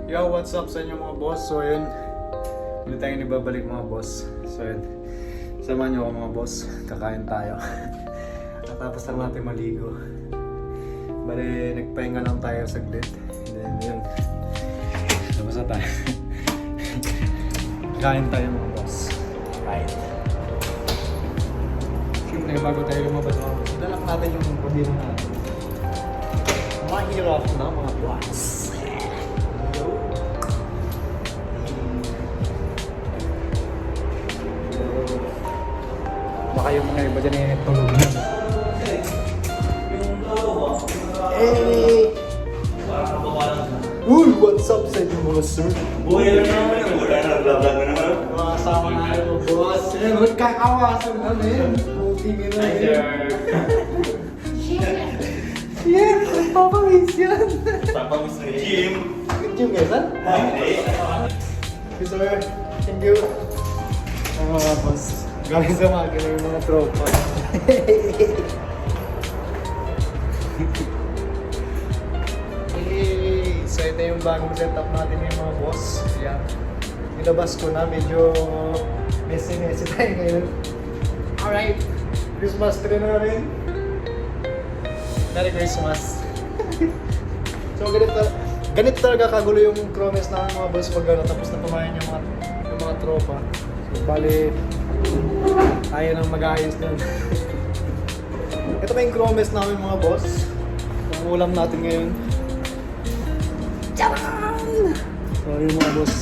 Yo, what's up sa inyo mga boss? So yun, ulit tayong ibabalik mga boss. So yun, samahan nyo ako mga boss, kakain tayo. Natapos lang natin maligo. Bale, nagpahinga lang tayo saglit. And then yun, labas na tayo. Kain tayo mga boss. Right. Siyempre, bago tayo lumabas mga boss, ito lang natin yung pabira natin. Mahirap na mga boss. Baka yung mga iba dyan eh, tulog na. Hey! Uy! What's up sa inyo mga sir? Buhay lang naman yun. Wala na, vlog-vlog na naman. Mga kasama na yung boss. Eh, magkakawasan namin. Tingin na yun. Shit! Nagpapawis yan! Papamis ng gym. Good job guys, ha? Hindi. Okay, sir. Thank you. Ay mga boss. Galing sa makina yung mga tropa. Hey! So ito yung bagong setup natin yung mga boss. Yan. Nilabas ko na. Medyo messy tayo ngayon. Alright. Christmas tree na rin. Merry Christmas. So ganito talaga kagulo yung promise ng mga boss pag tapos na kumain yung mga tropa. So bali tayo nang mag-aayos nun. Ito pa yung promise namin mga boss. Ang ulam natin ngayon. Tcharan! Sorry mga boss.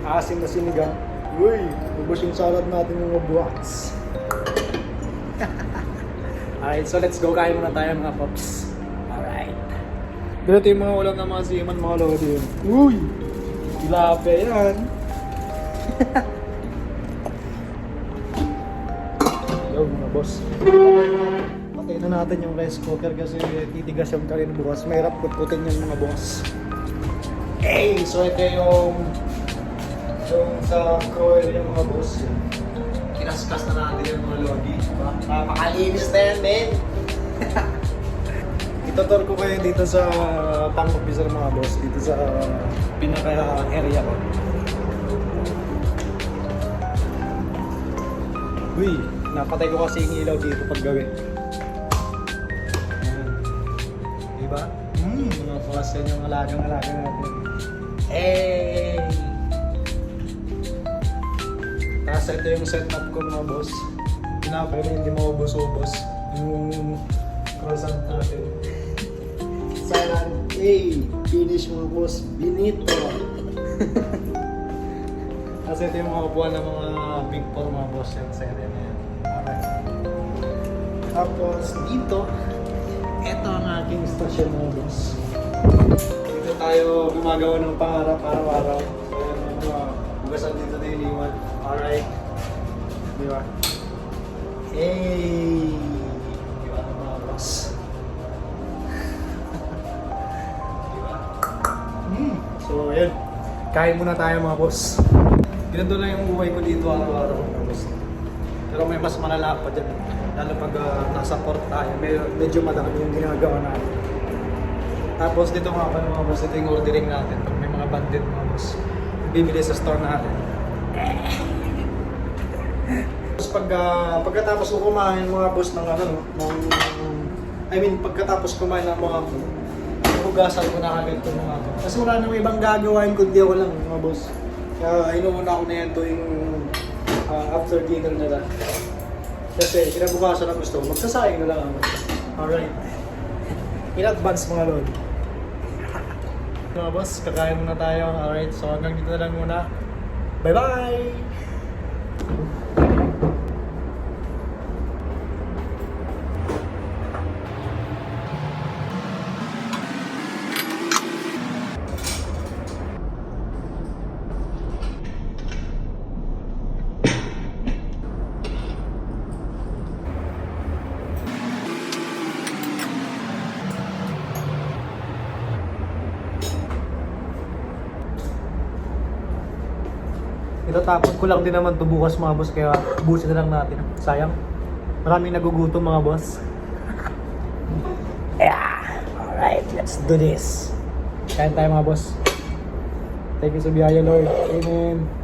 Asim na sinigang. Uy! Ubus yung salad natin mga boss. Alright, so let's go. Kain muna tayo mga pops. Alright. Dito yung mga ulam ng mga seaman mga lodi yun. Uy! Tilapia yan. Yo mga boss. Patay na natin yung rice cooker kasi titigas yung karin bukas. Mahirap putputin yung mga boss. Hey! So ito yung sa crower yung mga boss. Kinaskas na natin yung mga lodi. Diba? Napakalinis na yan, men! Itutur ko kayo dito sa tank officer mga boss. Dito sa pinaka-area ko. Uy! Napatay ko kasi yung ilaw dito pag gawin. Ayan. Diba? Mga boss yan yung alagang-alaga natin. Hey! Tapos ito yung setup ko mga boss. Pinapay na hindi maubos-ubos. Yung croissant natin. Salad. Hey! Finish mga boss. Binito! Kasi ito yung mga upuan ng mga big four mga boss yan sa area na yan. Alright. Tapos dito, ito ang aking stasyon mga boss. Dito tayo gumagawa ng pangarap araw-araw. So yan mga bugasan dito na iniwan. Alright. Di ba? Hey! Di ba mga boss? Di ba? So yun. Kain muna tayo mga boss. Ganito lang yung buhay ko dito araw-araw mga boss. Pero may mas malala pa dyan. Lalo pag nasa port tayo, medyo madami yung ginagawa natin. Tapos dito nga pa mga boss, ito yung ordering natin. Pag may mga bandit mga boss, bibili sa store natin. Tapos pagkatapos ko kumain mga boss ng pagkatapos kumain ng mga food, hugasan ko na agad itong mga to. Kasi wala nang ibang gagawin kundi ako lang mga boss. Kaya inuuna ko na yan tuwing after dinner na lang. Kasi kinabukasan na gusto ko, magsasayang na lang ako. Alright. In advance mga lord. Mga boss, kakain muna tayo. Alright, so hanggang dito na lang muna. Bye-bye! Itatapon ko lang din naman ito bukas mga boss, kaya busin na lang natin. Sayang. Maraming nagugutom mga boss. Yeah! Alright, let's do this. Kain tayo mga boss. Thank you sa biyaya, Lord. Amen.